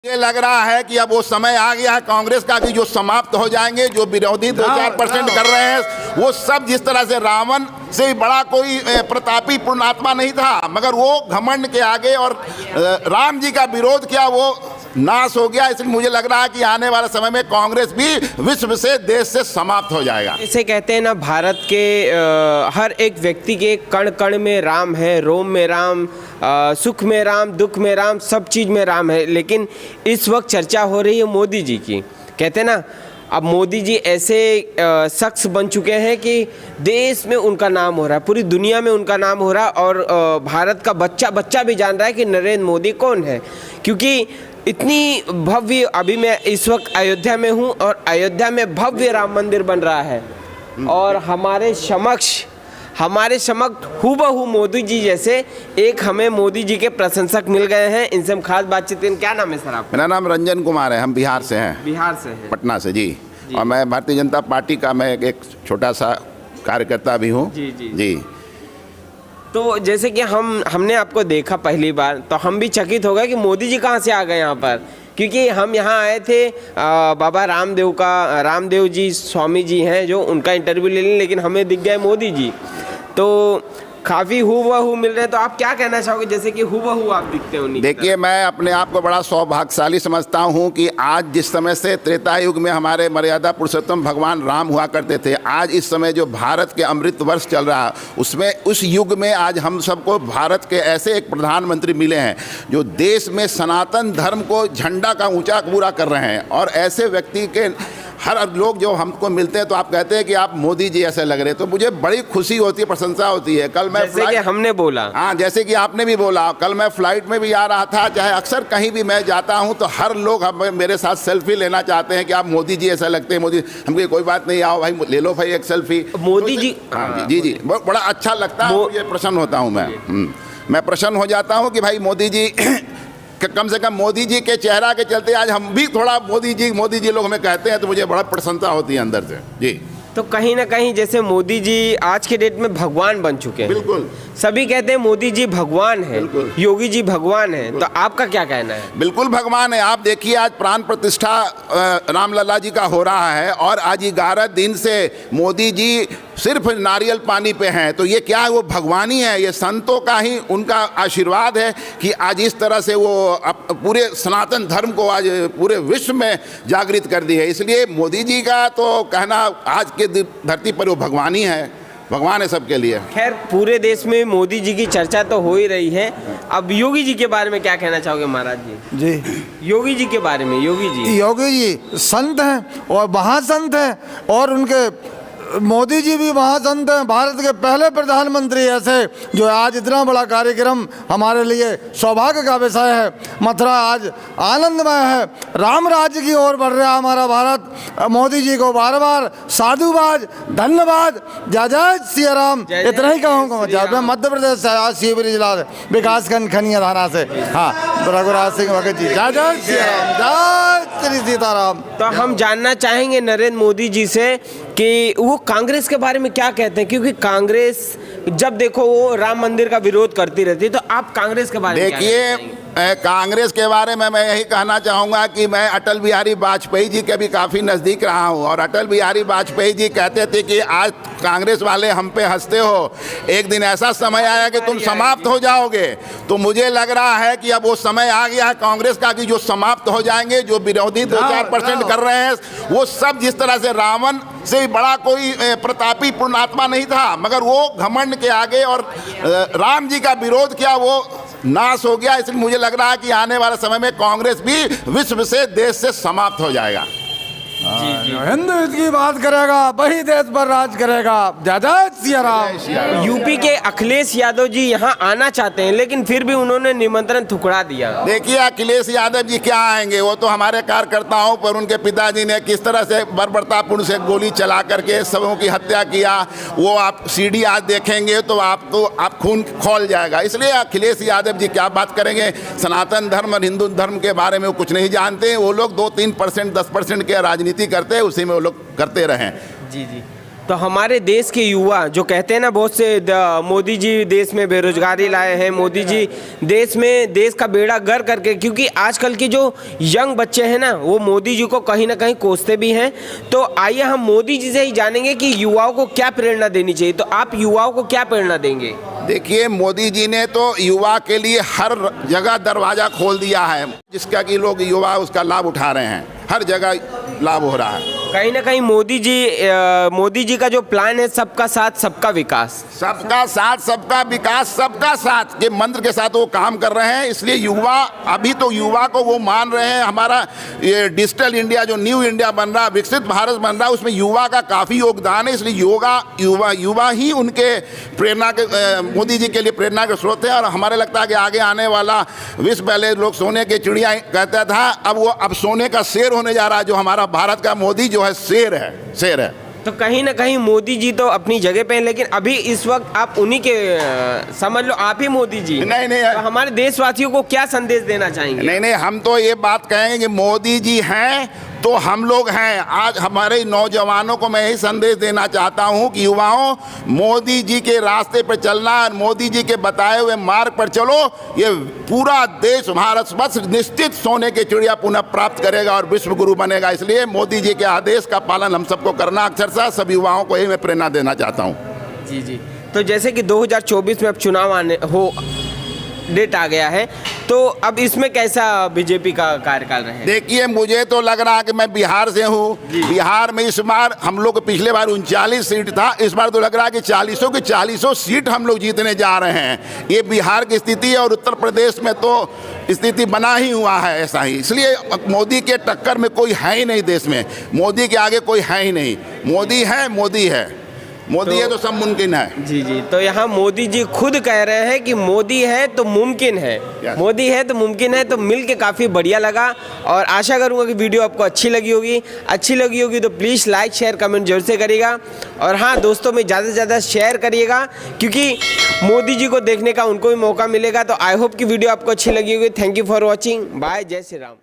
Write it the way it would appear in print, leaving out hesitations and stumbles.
ये लग रहा है कि अब वो समय आ गया है कांग्रेस का कि जो समाप्त हो जाएंगे, जो विरोधी 2-4% कर रहे हैं वो सब। जिस तरह से रावण से भी बड़ा कोई प्रतापी पुण्यात्मा नहीं था, मगर वो घमंड के आगे और राम जी का विरोध किया, वो नाश हो गया। इसलिए मुझे लग रहा है कि आने वाले समय में कांग्रेस भी विश्व से, देश से समाप्त हो जाएगा। इसे कहते हैं ना, भारत के हर एक व्यक्ति के कण कण में राम है, रोम में राम, सुख में राम, दुख में राम, सब चीज़ में राम है। लेकिन इस वक्त चर्चा हो रही है मोदी जी की। कहते हैं ना, अब मोदी जी ऐसे शख्स बन चुके हैं कि देश में उनका नाम हो रहा है, पूरी दुनिया में उनका नाम हो रहा है, और भारत का बच्चा बच्चा भी जान रहा है कि नरेंद्र मोदी कौन है। क्योंकि इतनी भव्य, अभी मैं इस वक्त अयोध्या में हूँ और अयोध्या में भव्य राम मंदिर बन रहा है, और हमारे समक्ष हूबहू मोदी जी जैसे एक हमें मोदी जी के प्रशंसक मिल गए हैं। इनसे हम खास बातचीत करें। क्या नाम है सर आपका? मेरा नाम रंजन कुमार है, हम बिहार से हैं। बिहार से हैं? पटना से जी। और मैं भारतीय जनता पार्टी का मैं एक छोटा सा कार्यकर्ता भी हूँ। जी। तो जैसे कि हमने आपको देखा पहली बार, तो हम भी चकित हो गए कि मोदी जी कहाँ से आ गए यहाँ पर। क्योंकि हम यहाँ आए थे बाबा रामदेव जी स्वामी जी हैं जो, उनका इंटरव्यू ले लें, लेकिन हमें दिख गए मोदी जी। तो काफ़ी हूबहू मिल रहे हैं। तो आप क्या कहना चाहोगे, जैसे कि हूबहू आप दिखते हो? देखिए, मैं अपने आप को बड़ा सौभाग्यशाली समझता हूँ कि आज जिस समय से त्रेता युग में हमारे मर्यादा पुरुषोत्तम भगवान राम हुआ करते थे, आज इस समय जो भारत के अमृत वर्ष चल रहा है, उसमें उस युग में आज हम सबको भारत के ऐसे एक प्रधानमंत्री मिले हैं जो देश में सनातन धर्म को झंडा का ऊंचा पूरा कर रहे हैं। और ऐसे व्यक्ति के हर लोग जो हमको मिलते हैं तो आप कहते हैं कि आप मोदी जी ऐसे लग रहे, तो मुझे बड़ी खुशी होती है, प्रशंसा होती है। कल मैं जैसे कि हमने बोला, हाँ, जैसे कि आपने भी बोला, कल मैं फ्लाइट में भी आ रहा था, चाहे अक्सर कहीं भी मैं जाता हूं तो हर लोग मेरे साथ सेल्फी लेना चाहते हैं कि आप मोदी जी ऐसा लगते हैं। मोदी, हमको कोई बात नहीं, आओ भाई ले लो भाई एक सेल्फी मोदी जी। जी, बड़ा अच्छा लगता है, मुझे प्रसन्न होता हूँ मैं प्रसन्न हो जाता हूँ कि भाई मोदी जी कम से कम मोदी जी के चेहरा के चलते आज हम भी थोड़ा मोदी जी लोग हमें कहते हैं, तो मुझे बड़ा प्रसन्नता होती है अंदर से। जी। तो कहीं ना कहीं जैसे मोदी जी आज के डेट में भगवान बन चुके हैं। बिल्कुल। सभी कहते हैं मोदी जी भगवान है, योगी जी भगवान है, तो आपका क्या कहना है? बिल्कुल भगवान है। आप देखिए, आज प्राण प्रतिष्ठा रामलला जी का हो रहा है और आज 11 दिन से मोदी जी सिर्फ नारियल पानी पे हैं, तो ये क्या है? वो भगवानी है, ये संतों का ही उनका आशीर्वाद है कि आज इस तरह से वो पूरे सनातन धर्म को आज पूरे विश्व में जागृत कर दी है। इसलिए मोदी जी का तो कहना आज के धरती पर वो भगवानी है, भगवान है सबके लिए। खैर, पूरे देश में मोदी जी की चर्चा तो हो ही रही है। अब योगी जी के बारे में क्या कहना चाहोगे महाराज जी? जी, योगी जी के बारे में। योगी जी संत हैं और महासंत हैं, और उनके मोदी जी भी महासंत हैं। भारत के पहले प्रधानमंत्री ऐसे जो आज इतना बड़ा कार्यक्रम हमारे लिए सौभाग्य का विषय है। मथुरा आज आनंदमय है, राम राज्य की ओर बढ़ रहा हमारा भारत। मोदी जी को बार बार साधुवाद, धन्यवाद, जय जय श्री राम, इतना ही कहूँगा। मैं मध्य प्रदेश से, आज शिवपुरी जिला विकासखंड खनिया थाना से। हाँ, रघुराज सिंह भगत जी, जय जय श्री राम, जय श्री सीताराम। तो हम जानना चाहेंगे नरेंद्र मोदी जी से कि वो कांग्रेस के बारे में क्या कहते हैं, क्योंकि कांग्रेस जब देखो वो राम मंदिर का विरोध करती रहती है। तो आप कांग्रेस के बारे में देखिए, कांग्रेस के बारे में मैं यही कहना चाहूँगा कि मैं अटल बिहारी वाजपेयी जी के भी काफ़ी नज़दीक रहा हूँ, और अटल बिहारी वाजपेयी जी कहते थे कि आज कांग्रेस वाले हम पे हंसते हो, एक दिन ऐसा समय आया कि तुम समाप्त हो जाओगे। तो मुझे लग रहा है कि अब वो समय आ गया है कांग्रेस का कि जो समाप्त हो जाएंगे, जो विरोधी 2-4% कर रहे हैं वो सब। जिस तरह से रावण से भी बड़ा कोई प्रतापी पुण्यात्मा नहीं था, मगर वो घमंड के आगे और राम जी का विरोध किया, वो नाश हो गया। इसलिए मुझे लग रहा है कि आने वाले समय में कांग्रेस भी विश्व से, देश से समाप्त हो जाएगा। हिंदू हित की बात करेगा वही देश पर राज करेगा, जय जय श्री राम। यूपी के अखिलेश यादव जी यहाँ आना चाहते हैं, लेकिन फिर भी उन्होंने निमंत्रण ठुकरा दिया। देखिए, अखिलेश यादव जी क्या आएंगे, वो तो हमारे कार्यकर्ताओं पर उनके पिताजी ने किस तरह से बर्बरतापूर्ण से गोली चला करके सबों की हत्या किया, वो आप सीडी आज देखेंगे तो आप खून खौल जाएगा। इसलिए अखिलेश यादव जी क्या बात करेंगे? सनातन धर्म और हिंदू धर्म के बारे में वो कुछ नहीं जानते। वो लोग 2-3%, 10% के राजनीति करते हैं, उसी में वो लोग करते रहें। जी। तो हमारे देश के युवा जो कहते हैं ना बहुत से मोदी जी देश में बेरोजगारी लाए हैं, मोदी जी देश में देश का बेड़ा गर्क करके, क्योंकि आजकल के जो यंग बच्चे हैं ना वो मोदी जी को कहीं ना कहीं कोसते भी हैं। तो आइए हम मोदी जी से ही जानेंगे कि युवाओं को क्या प्रेरणा देनी चाहिए। तो आप युवाओं को क्या प्रेरणा देंगे? देखिए, मोदी जी ने तो युवा के लिए हर जगह दरवाज़ा खोल दिया है, जिसका कि लोग युवा उसका लाभ उठा रहे हैं, हर जगह लाभ हो रहा है। कहीं ना कहीं मोदी जी का जो प्लान है सबका साथ सबका विकास, सबका साथ सबका विकास सबका साथ के मंत्र के साथ वो काम कर रहे हैं। इसलिए युवा, अभी तो युवा को वो मान रहे हैं। हमारा ये डिजिटल इंडिया जो न्यू इंडिया बन रहा है, विकसित भारत बन रहा है, उसमें युवा का काफ़ी योगदान है। इसलिए युवा ही उनके प्रेरणा के, मोदी जी के लिए प्रेरणा के स्रोत है। और हमारे लगता है कि आगे आने वाला विश्व, पहले लोग सोने के चिड़िया कहता था, अब सोने का शेर होने जा रहा है। जो हमारा भारत का मोदी जो है शेर है। तो कहीं ना कहीं मोदी जी तो अपनी जगह पे हैं, लेकिन अभी इस वक्त आप उन्हीं के समझ लो, आप ही मोदी जी। नहीं तो हमारे देशवासियों को क्या संदेश देना चाहेंगे? नहीं, हम तो ये बात कहेंगे कि मोदी जी हैं तो हम लोग हैं। आज हमारे नौजवानों को मैं यही संदेश देना चाहता हूं कि युवाओं, मोदी जी के रास्ते पर चलना और मोदी जी के बताए हुए मार्ग पर चलो। ये पूरा देश, भारत बस निश्चित सोने के चिड़िया पुनः प्राप्त करेगा और विश्व गुरु बनेगा। इसलिए मोदी जी के आदेश का पालन हम सबको करना, अक्षरशः सब युवाओं को यही मैं प्रेरणा देना चाहता हूँ। जी। तो जैसे कि 2024 में अब चुनाव डेट आ गया है, तो अब इसमें कैसा बीजेपी का कार्यकाल रहे? देखिए, मुझे तो लग रहा है कि मैं बिहार से हूँ। बिहार में इस बार हम लोग पिछले बार 39 सीट था, इस बार तो लग रहा है कि 40 की 40 सीट हम लोग जीतने जा रहे हैं। ये बिहार की स्थिति है और उत्तर प्रदेश में तो स्थिति बना ही हुआ है ऐसा ही। इसलिए मोदी के टक्कर में कोई है ही नहीं देश में, मोदी के आगे कोई है ही नहीं। मोदी है तो सब मुमकिन है। जी। तो यहाँ मोदी जी खुद कह रहे हैं कि मोदी है तो मुमकिन है, मोदी है तो मुमकिन है। तो मिल के काफ़ी बढ़िया लगा और आशा करूँगा कि वीडियो आपको अच्छी लगी होगी तो प्लीज़ लाइक शेयर कमेंट जरूर से करिएगा। और हाँ दोस्तों में ज़्यादा से ज़्यादा शेयर करिएगा, क्योंकि मोदी जी को देखने का उनको भी मौका मिलेगा। तो आई होप कि वीडियो आपको अच्छी लगी होगी। Thank you for watching. Bye, जय श्री राम।